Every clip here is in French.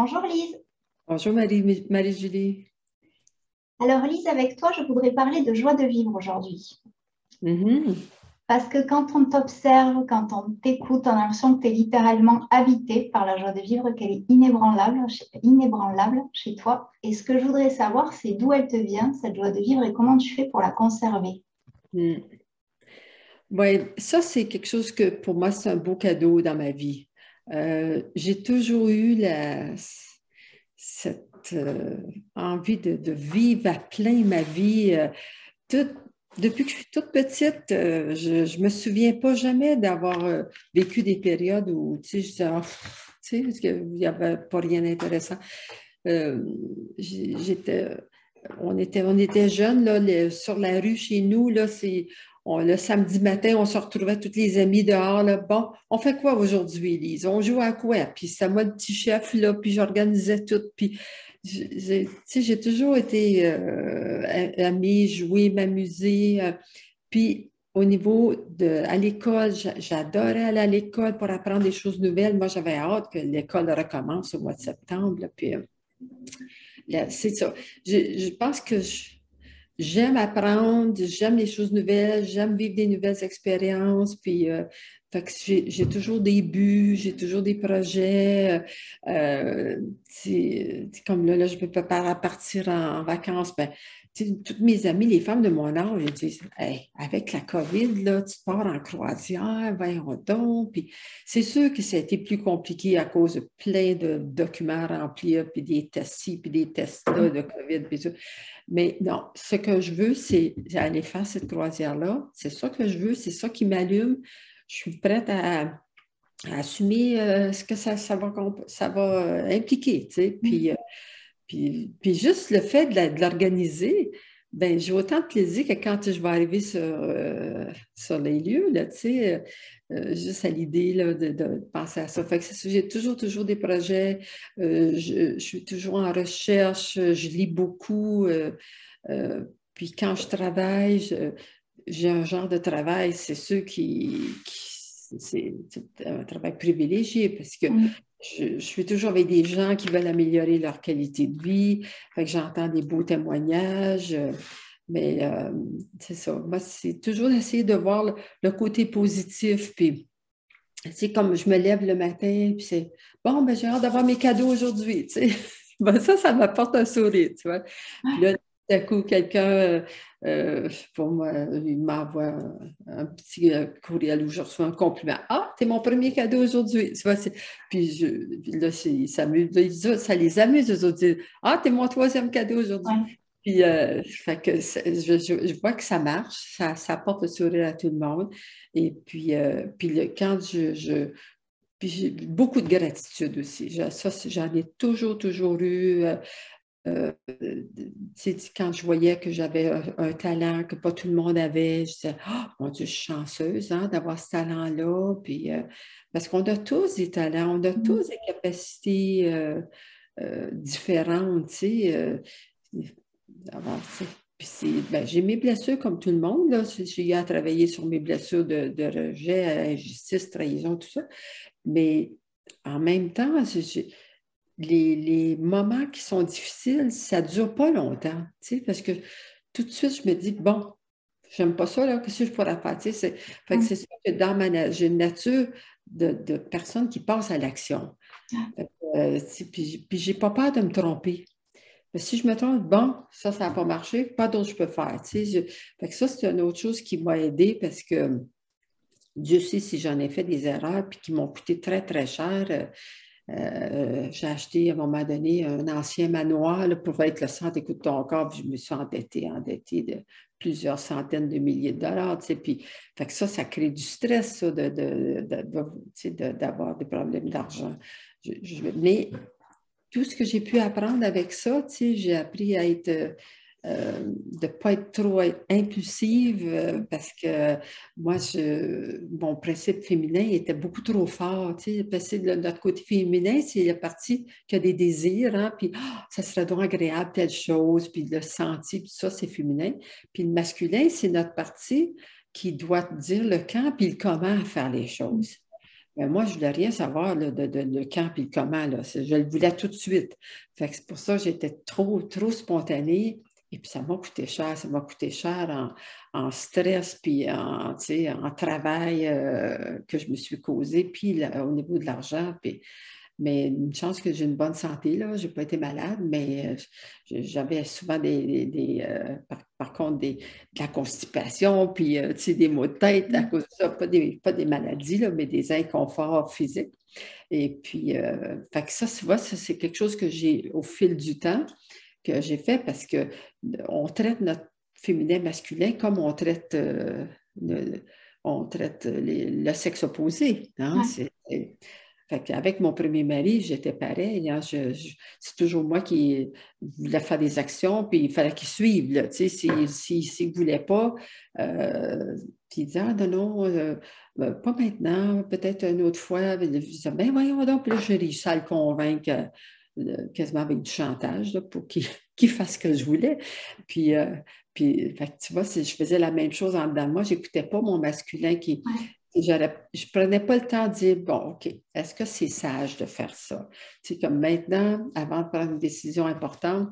Bonjour Lise. Bonjour Marie-Julie. Alors Lise, avec toi, je voudrais parler de joie de vivre aujourd'hui. Mhm. Parce que quand on t'observe, quand on t'écoute, on a l'impression que tu es littéralement habité par la joie de vivre, qu'elle est inébranlable chez toi. Et ce que je voudrais savoir, c'est d'où elle te vient, cette joie de vivre, et comment tu fais pour la conserver. Mm. Ouais, ça, c'est quelque chose que pour moi, c'est un beau cadeau dans ma vie. J'ai toujours eu cette envie de vivre à plein ma vie. Toute- Depuis que je suis toute petite, je me souviens pas jamais d'avoir vécu des périodes où, tu sais, je disais, ah, pff, tu sais, parce qu'il n'y avait pas rien d'intéressant. Euh, j'étais, on était jeunes, là, sur la rue chez nous, là, le samedi matin, on se retrouvait tous les amis dehors, là. Bon, on fait quoi aujourd'hui, Lise? On joue à quoi? Puis c'est moi le petit chef, là, puis j'organisais tout. Puis, tu sais, j'ai toujours été amie, jouer, m'amuser. Puis, au niveau à l'école, j'adorais aller à l'école pour apprendre des choses nouvelles. Moi, j'avais hâte que l'école recommence au mois de septembre, là. Puis, c'est ça. Je pense que j'aime apprendre, j'aime les choses nouvelles, j'aime vivre des nouvelles expériences. Puis, fait que j'ai toujours des buts, j'ai toujours des projets. Comme là, je me prépare à partir en vacances. Ben, toutes mes amies, les femmes de mon âge, elles disent hey, avec la COVID, là, tu pars en croisière, voyons donc. Puis c'est sûr que ça a été plus compliqué à cause de plein de documents à remplir, puis des tests ci, puis des tests là de COVID, puis ça. Mais non, ce que je veux, c'est aller faire cette croisière-là. C'est ça que je veux, c'est ça qui m'allume. Je suis prête à assumer ce que ça va impliquer, tu sais. Puis juste le fait de l'organiser, ben, j'ai autant de plaisir que quand je vais arriver sur les lieux, là, tu sais, juste à l'idée là, de penser à ça. Fait que j'ai toujours des projets, je suis toujours en recherche, je lis beaucoup, puis quand je travaille, j'ai un genre de travail, c'est ceux c'est un travail privilégié parce que Mm. je suis toujours avec des gens qui veulent améliorer leur qualité de vie. Fait que j'entends des beaux témoignages. Mais c'est ça. Moi, c'est toujours d'essayer de voir le côté positif. Puis, c'est comme je me lève le matin, puis c'est bon, ben, j'ai hâte d'avoir mes cadeaux aujourd'hui. Tu sais. Ben, ça m'apporte un sourire, tu vois. Puis là, d'un coup, quelqu'un, pour moi, il m'envoie un petit courriel où je reçois un compliment. Ah, t'es mon premier cadeau aujourd'hui. Tu vois, puis là, ça les amuse, eux autres. Ah, t'es mon troisième cadeau aujourd'hui. Ouais. Puis, fait que je vois que ça marche, ça apporte le sourire à tout le monde. Et puis quand puis j'ai beaucoup de gratitude aussi. Ça, j'en ai toujours eu. Quand je voyais que j'avais un talent que pas tout le monde avait, je disais, oh, mon Dieu, je suis chanceuse hein, d'avoir ce talent-là. Puis, parce qu'on a tous des talents, on a Mm. tous des capacités différentes, tu sais. Alors, puis ben, j'ai mes blessures comme tout le monde, là. J'ai eu à travailler sur mes blessures de rejet, injustice, trahison, tout ça. Mais en même temps, les moments qui sont difficiles, ça ne dure pas longtemps, tu sais, parce que tout de suite, je me dis, bon, j'aime pas ça, là, qu'est-ce que je pourrais faire? Tu sais, fait que Mm. c'est ça que j'ai une nature de personne qui passe à l'action. Puis j'ai pas peur de me tromper. Mais si je me trompe, bon, ça n'a pas marché, pas d'autre je peux faire. Tu sais, fait que ça, c'est une autre chose qui m'a aidée parce que Dieu sait si j'en ai fait des erreurs puis qui m'ont coûté très cher. J'ai acheté à un moment donné un ancien manoir là, pour être le centre écoute ton corps, puis je me suis endettée de plusieurs centaines de milliers de dollars. Tu sais, puis, fait que ça crée du stress, ça, tu sais, d'avoir des problèmes d'argent. Mais tout ce que j'ai pu apprendre avec ça, tu sais, j'ai appris à être, de ne pas être trop impulsive parce que moi, mon principe féminin était beaucoup trop fort, tu sais, parce que notre côté féminin, c'est la partie qui a des désirs, hein, puis ah, ça serait donc agréable telle chose, puis le senti, puis ça, c'est féminin. Puis le masculin, c'est notre partie qui doit dire le quand puis le comment à faire les Mm. choses. Mais moi, je ne voulais rien savoir là, le quand et le comment. Là. Je le voulais tout de suite. Fait que c'est pour ça que j'étais trop, trop spontanée. Et puis, ça m'a coûté cher. Ça m'a coûté cher en stress, puis en, tu sais, en travail que je me suis causé, puis là, au niveau de l'argent. Puis, mais une chance que j'ai une bonne santé, là. Je n'ai pas été malade, mais j'avais souvent par contre de la constipation, puis tu sais, des maux de tête à cause de ça, pas des maladies, là, mais des inconforts physiques. Et puis, fait que ça, tu vois, ça, c'est quelque chose que j'ai, au fil du temps, que j'ai fait parce que on traite notre féminin masculin comme on traite le sexe opposé. Hein? Ouais. Fait qu'avec mon premier mari, j'étais pareil. Hein. C'est toujours moi qui voulais faire des actions, puis il fallait qu'il suive. Là, tu sais, s'il ne voulait pas, puis il disait, ah non, non, pas maintenant, peut-être une autre fois. Je disais, ben voyons donc, puis là, j'ai réussi à le convaincre quasiment avec du chantage là, pour qu'il fasse ce que je voulais. Puis, fait que, tu vois, je faisais la même chose en dedans de moi. Je n'écoutais pas mon masculin qui, Ouais. je ne prenais pas le temps de dire, bon, OK, est-ce que c'est sage de faire ça? Tu sais, comme maintenant, avant de prendre une décision importante,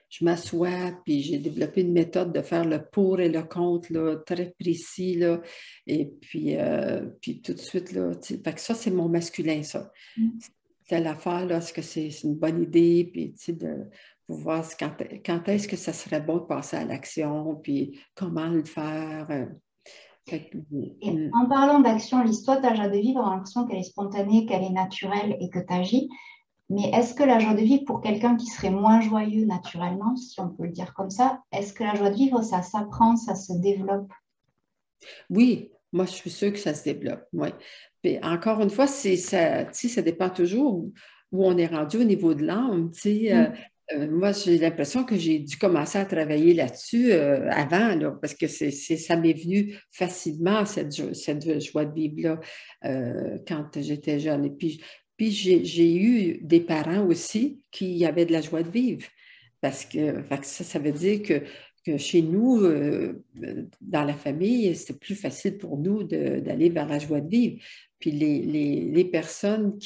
je m'assois, puis j'ai développé une méthode de faire le pour et le contre, là, très précis, là, et puis tout de suite, là, tu sais, fait que ça, c'est mon masculin, ça. Mm. Telle affaire, là, est-ce que c'est une bonne idée, puis tu sais, pour voir quand est-ce que ça serait bon de passer à l'action, puis comment le faire. Fait que, Et en parlant d'action, l'histoire, ta joie de vivre, on a l'impression qu'elle est spontanée, qu'elle est naturelle et que tu agis. Mais est-ce que la joie de vivre, pour quelqu'un qui serait moins joyeux naturellement, si on peut le dire comme ça, est-ce que la joie de vivre, ça s'apprend, ça se développe? Oui, moi, je suis sûre que ça se développe. Oui. Puis encore une fois, ça, tu sais, ça dépend toujours où on est rendu au niveau de l'âme. Tu sais, Mm. moi, j'ai l'impression que j'ai dû commencer à travailler là-dessus avant, là, parce que ça m'est venu facilement, cette joie de vivre-là, quand j'étais jeune. Et puis j'ai eu des parents aussi qui avaient de la joie de vivre. Parce que, fait que ça veut dire que chez nous, dans la famille, c'est plus facile pour nous d'aller vers la joie de vivre. Puis les personnes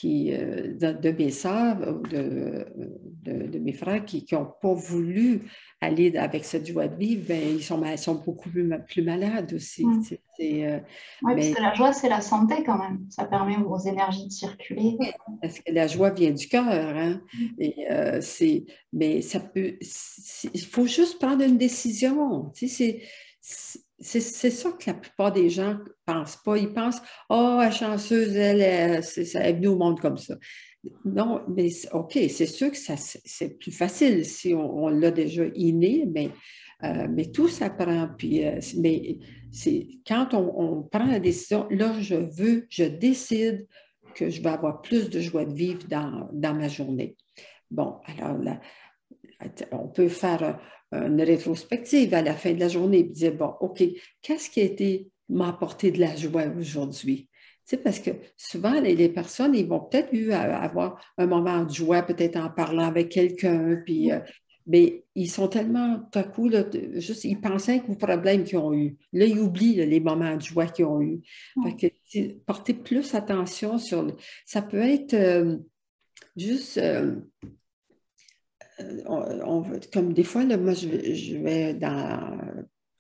de mes sœurs, de mes frères qui n'ont pas voulu aller avec cette joie de vivre, ben, ils sont beaucoup plus malades aussi. Mm. Tu sais. Oui, parce Mais que la joie, c'est la santé quand même. Ça permet aux énergies de circuler. parce que la joie vient du cœur, hein? Mm. Et mais il faut juste prendre une décision. Tu sais, c'est ça que la plupart des gens ne pensent pas. Ils pensent, oh, la chanceuse, elle est venue au monde comme ça. Non, mais OK, c'est sûr que c'est plus facile si on l'a déjà inné, mais tout s'apprend. Puis, mais c'est quand on prend la décision, là, je décide que je vais avoir plus de joie de vivre dans ma journée. Bon, alors là, on peut faire une rétrospective à la fin de la journée et dire, bon, OK, qu'est-ce qui a été m'a apporté de la joie aujourd'hui? Tu sais, parce que souvent, les personnes, ils vont peut-être avoir un moment de joie, peut-être en parlant avec quelqu'un, puis, mais ils sont tellement, tout à coup, là, juste, ils pensaient aux problèmes qu'ils ont eus. Là, ils oublient là, les moments de joie qu'ils ont eus. Fait Mm. que, porter plus attention sur ça peut être juste comme des fois, là, moi, je vais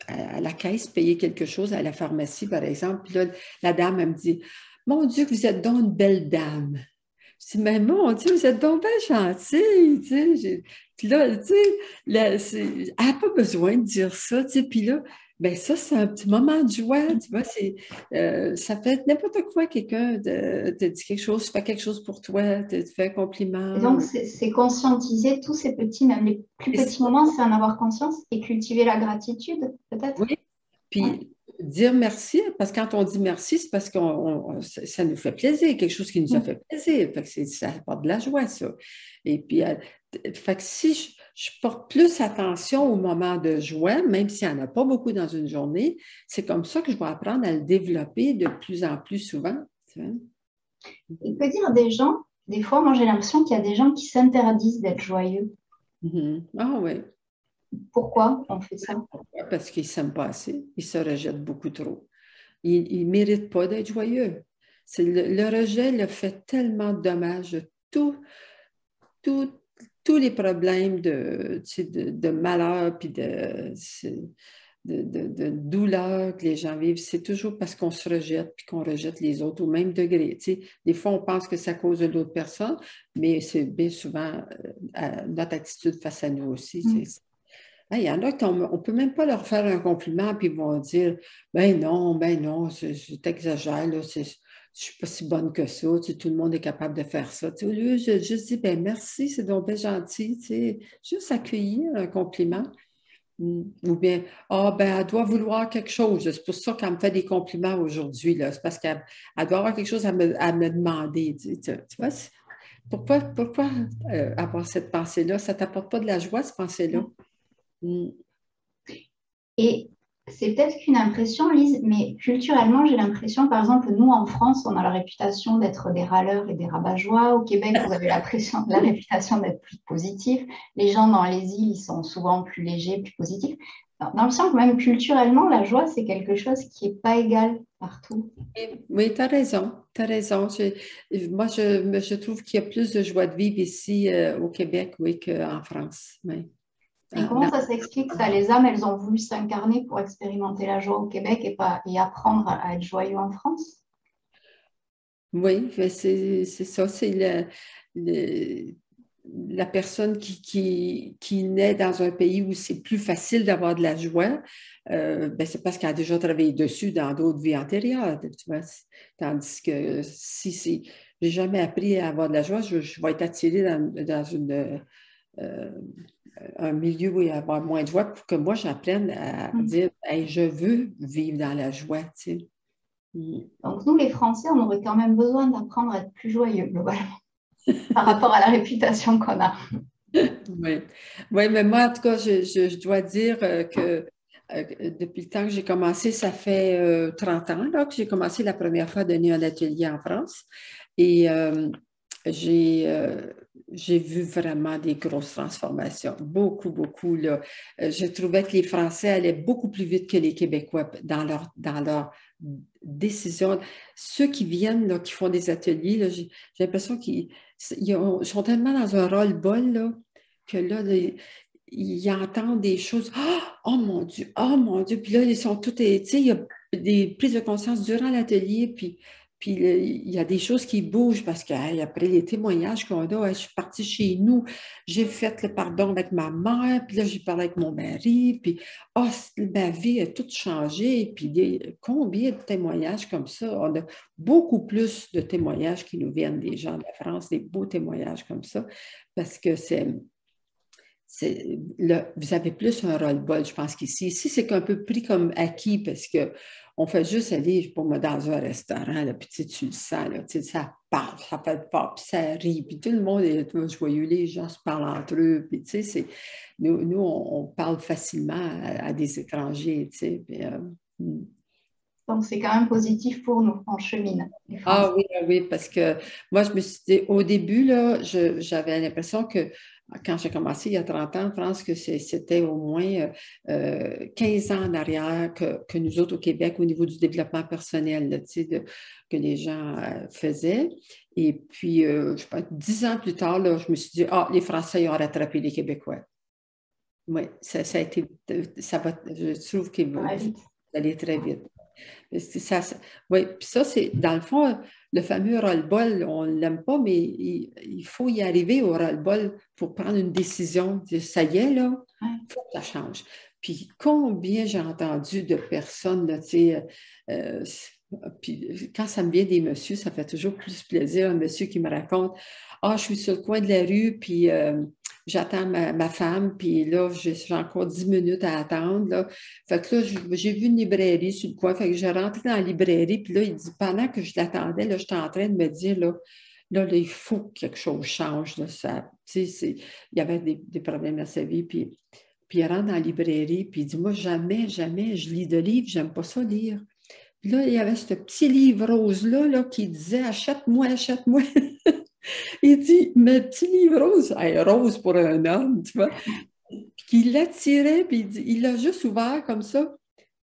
à la caisse payer quelque chose à la pharmacie, par exemple, puis là, la dame, elle me dit, mon Dieu, vous êtes donc une belle dame. Je dis, mais mon Dieu, vous êtes donc bien gentille, tu sais. Puis là, tu sais, elle n'a pas besoin de dire ça, tu sais. Puis là, ben ça, c'est un petit moment de joie, tu vois. Ça peut être n'importe quoi, quelqu'un te dit quelque chose, fait quelque chose pour toi, te fait un Et compliment. donc, c'est conscientiser tous ces petits, même les plus C'est petits ça. moments, c'est en avoir conscience et cultiver la gratitude, peut-être. Oui. Ouais. Puis dire merci, parce que quand on dit merci, c'est parce que ça nous fait plaisir, quelque chose qui nous a Mm. fait plaisir. Fait que ça apporte de la joie, ça. Et puis, fait que si je porte plus attention au moment de joie, même s'il n'y en a pas beaucoup dans une journée, c'est comme ça que je vais apprendre à le développer de plus en plus souvent. Tu vois. Il peut dire des gens, des fois, moi j'ai l'impression qu'il y a des gens qui s'interdisent d'être joyeux. Mhm. Ah oui. Pourquoi on fait ça? Pourquoi? Parce qu'ils ne s'aiment pas assez. Ils se rejettent beaucoup trop. Ils ne méritent pas d'être joyeux. Le rejet le fait tellement de dommages. Tout- Tous les problèmes de malheur puis de douleur que les gens vivent, c'est toujours parce qu'on se rejette puis qu'on rejette les autres au même degré. Tu sais, des fois, on pense que c'est à cause de l'autre personne, mais c'est bien souvent notre attitude face à nous aussi. Il y en a qu'on ne peut même pas leur faire un compliment, puis ils vont dire ben non, c'est exagère, là, je ne suis pas si bonne que ça, tu sais, tout le monde est capable de faire ça. Tu sais, au lieu, je juste dis ben merci, c'est donc bien gentil, tu sais, juste accueillir un compliment. Ou bien, ah, ben, elle doit vouloir quelque chose. C'est pour ça qu'elle me fait des compliments aujourd'hui, là. C'est parce qu'elle doit avoir quelque chose à me demander. Tu vois, pourquoi avoir cette pensée-là? Ça ne t'apporte pas de la joie, cette pensée-là? Mm. Et c'est peut-être qu'une impression, Lise, mais culturellement, j'ai l'impression, par exemple, nous en France, on a la réputation d'être des râleurs et des rabat-joie. Au Québec, vous avez la réputation d'être plus positif. Les gens dans les îles, ils sont souvent plus légers, plus positifs. Dans le sens que même culturellement, la joie, c'est quelque chose qui n'est pas égal partout. Oui, tu as raison. Tu as raison. Moi, je trouve qu'il y a plus de joie de vivre ici au Québec, oui, qu'en France. Oui. Et comment ça s'explique ça? Les âmes, elles ont voulu s'incarner pour expérimenter la joie au Québec et apprendre à être joyeux en France? Oui, ben, c'est ça. C'est la personne qui naît dans un pays où c'est plus facile d'avoir de la joie. Ben, c'est parce qu'elle a déjà travaillé dessus dans d'autres vies antérieures. Tu vois? Tandis que si j'ai jamais appris à avoir de la joie, je vais être attirée dans euh, un milieu où il va y avoir moins de joie pour que moi, j'apprenne à dire hey, je veux vivre dans la joie. Tu sais. Donc, nous, les Français, on aurait quand même besoin d'apprendre à être plus joyeux, globalement, par rapport à la réputation qu'on a. Oui. Oui, mais moi, en tout cas, je dois dire que depuis le temps que j'ai commencé, ça fait 30 ans là, que j'ai commencé la première fois à donner un atelier en France. Et j'ai j'ai vu vraiment des grosses transformations, beaucoup, beaucoup. Là. Je trouvais que les Français allaient beaucoup plus vite que les Québécois dans leur décision. Ceux qui viennent, là, qui font des ateliers, là, j'ai l'impression qu'ils sont tellement dans un roll-ball là, que là, ils entendent des choses. Oh mon Dieu, puis là, ils sont tous, tu sais, il y a des prises de conscience durant l'atelier, puis il y a des choses qui bougent parce qu'après les témoignages qu'on a, je suis partie chez nous, j'ai fait le pardon avec ma mère, puis là, j'ai parlé avec mon mari, puis ma vie a tout changé, puis combien de témoignages comme ça? On a beaucoup plus de témoignages qui nous viennent des gens de la France, des beaux témoignages comme ça, parce que vous avez plus un roll-ball, je pense qu'ici. Ici, c'est un peu pris comme acquis parce qu'on fait juste aller pour moi dans un restaurant, là, puis tu le sens, là, ça parle, ça fait pas, puis ça rit, puis tout le monde est joyeux, les gens se parlent entre eux, puis nous on parle facilement à des étrangers, puis, Donc, c'est quand même positif pour nous, on chemine, les Français. oui, parce que moi, je me suis dit, au début, là, j'avais l'impression que quand j'ai commencé il y a 30 ans en France, que c'était au moins 15 ans en arrière que nous autres au Québec, au niveau du développement personnel, là, que les gens faisaient. Et puis, je pense, 10 ans plus tard, là, je me suis dit, les Français ils ont rattrapé les Québécois. Oui, ça a été, je trouve qu'il va aller très vite. Oui, puis ça, c'est, dans le fond, le fameux roll-ball, on ne l'aime pas, mais il faut y arriver au roll-ball pour prendre une décision. Dire, ça y est, là, il faut que ça change. Puis combien j'ai entendu de personnes, là, tu sais, puis quand ça me vient des messieurs, ça fait toujours plus plaisir, un monsieur qui me raconte, je suis sur le coin de la rue, puis j'attends ma femme, puis là, j'ai encore 10 minutes à attendre, là. Fait que là, j'ai vu une librairie sur le coin. Fait que j'ai rentré dans la librairie. Puis là, il dit, pendant que je l'attendais, là, j'étais en train de me dire, là, il faut que quelque chose change. Là, il y avait des problèmes dans sa vie. Puis il rentre dans la librairie. Puis il dit, moi, jamais, jamais, je lis de livres. J'aime pas ça lire. Puis là, il y avait ce petit livre rose-là là, qui disait, achète-moi, achète-moi. Il dit, mais petit livre rose, hey, rose pour un homme, tu vois. Puis il l'attirait, puis il l'a juste ouvert comme ça.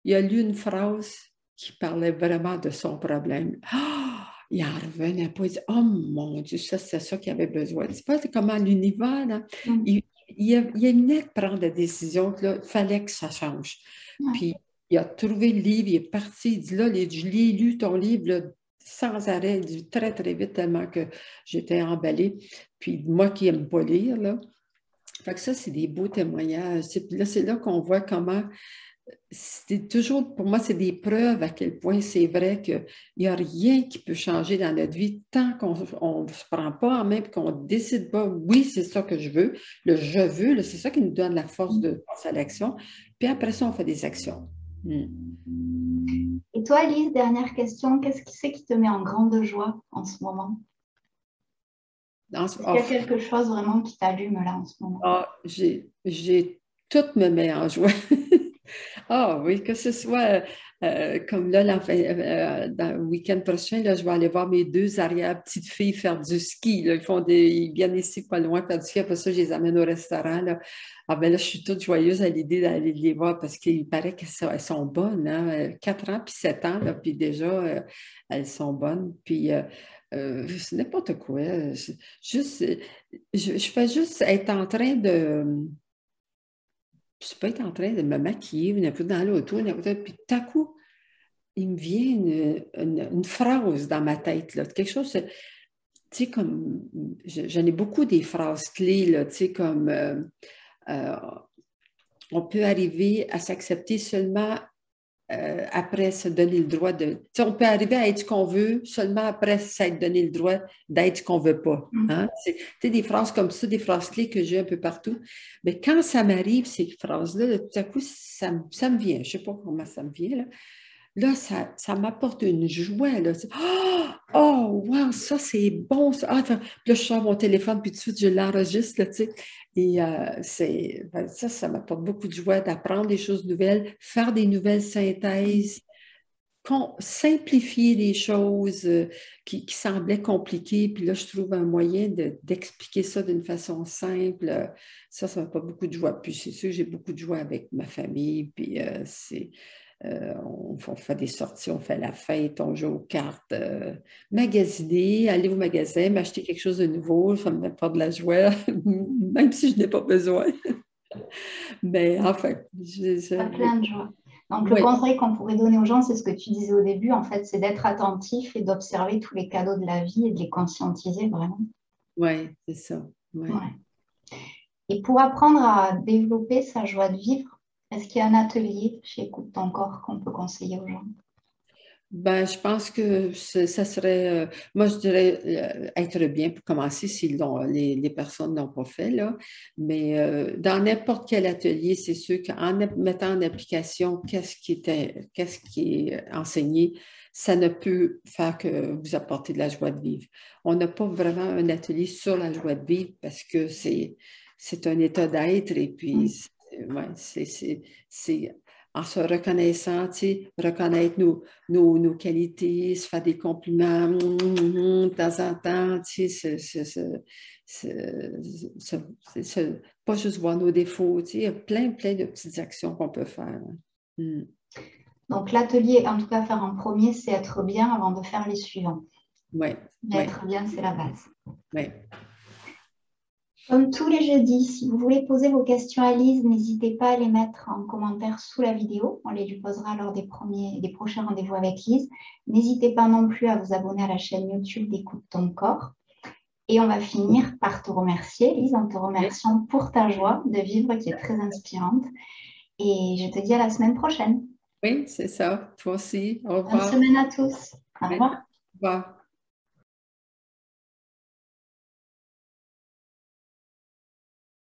Il a lu une phrase qui parlait vraiment de son problème. il n'en revenait pas. Il dit, oh mon Dieu, ça, c'est ça qu'il avait besoin. C'est pas comment l'univers, là, il venait de prendre la décision qu'il fallait que ça change. Puis, il a trouvé le livre, il est parti, il dit, là, je l'ai lu, ton livre, là, sans arrêt, il dit très, très vite, tellement que j'étais emballée. Puis, moi qui n'aime pas lire, là. Fait que ça, c'est des beaux témoignages. C'est là qu'on voit comment c'est toujours, pour moi, c'est des preuves à quel point c'est vrai qu'il n'y a rien qui peut changer dans notre vie tant qu'on ne se prend pas en main et qu'on ne décide pas, oui, c'est ça que je veux. Le je veux, c'est ça qui nous donne la force de passer à l'action. Puis après ça, on fait des actions. Et toi, Lise, dernière question, qu'est-ce qui c'est qui te met en grande joie en ce moment? Est-ce qu'il y a quelque chose vraiment qui t'allume là en ce moment? Tout me met en joie. Ah oui, que ce soit comme là, dans le week-end prochain, là, je vais aller voir mes 2 arrière-petites-filles faire du ski. Là. Ils viennent ici pas loin faire du ski. Après ça, je les amène au restaurant. Là. Ah ben là, je suis toute joyeuse à l'idée d'aller les voir parce qu'il paraît qu'elles sont bonnes. Hein? 4 ans puis 7 ans, là, puis déjà, elles sont bonnes. Puis c'est n'importe quoi. Je fais juste être en train de... Je ne peux pas être en train de me maquiller, un peu dans l'auto, puis tout à coup, il me vient une phrase dans ma tête, là, quelque chose, tu sais, comme, j'en ai beaucoup des phrases clés, là, tu sais, comme, on peut arriver à s'accepter seulement après se donner le droit de... Tu sais, on peut arriver à être ce qu'on veut seulement après s'être donné le droit d'être ce qu'on ne veut pas. Hein? C'est des phrases comme ça, des phrases clés que j'ai un peu partout. Mais quand ça m'arrive, ces phrases-là, tout à coup, ça me vient. Je ne sais pas comment ça me vient, là. Là, ça m'apporte une joie. Là. Oh, wow, ça, c'est bon. Ça. Ah, puis là, je sors mon téléphone, puis tout de suite, je l'enregistre. Là, tu sais. Et ça m'apporte beaucoup de joie d'apprendre des choses nouvelles, faire des nouvelles synthèses, simplifier les choses qui semblaient compliquées. Puis là, je trouve un moyen d'expliquer ça d'une façon simple. Ça m'apporte beaucoup de joie. Puis c'est sûr que j'ai beaucoup de joie avec ma famille. Puis on fait des sorties, on fait la fête, on joue aux cartes, magasiner, aller au magasin, m'acheter quelque chose de nouveau, ça me fait de la joie, même si je n'ai pas besoin. Mais enfin, ça plein de joie. Donc, le conseil qu'on pourrait donner aux gens, c'est ce que tu disais au début, en fait, c'est d'être attentif et d'observer tous les cadeaux de la vie et de les conscientiser vraiment. Oui, c'est ça. Ouais. Et pour apprendre à développer sa joie de vivre, est-ce qu'il y a un atelier chez Écoute ton corps qu'on peut conseiller aux gens? Ben, je pense que ça serait, moi je dirais être bien pour commencer si les personnes n'ont pas fait, là. Mais dans n'importe quel atelier, c'est sûr qu'en mettant en application qu'est-ce qui est enseigné, ça ne peut faire que vous apporter de la joie de vivre. On n'a pas vraiment un atelier sur la joie de vivre parce que c'est un état d'être et puis c'est en se reconnaissant, reconnaître nos qualités, se faire des compliments de temps en temps, pas juste voir nos défauts, il y a plein de petites actions qu'on peut faire. Donc l'atelier, en tout cas faire en premier, c'est être bien avant de faire les suivants. Oui. Être bien, c'est la base. Oui. Comme tous les jeudis, si vous voulez poser vos questions à Lise, n'hésitez pas à les mettre en commentaire sous la vidéo. On les lui posera lors des prochains rendez-vous avec Lise. N'hésitez pas non plus à vous abonner à la chaîne YouTube d'Écoute ton corps. Et on va finir par te remercier, Lise, en te remerciant pour ta joie de vivre qui est très inspirante. Et je te dis à la semaine prochaine. Oui, c'est ça. Toi aussi. Au revoir. Bonne semaine à tous. Au revoir. Au revoir.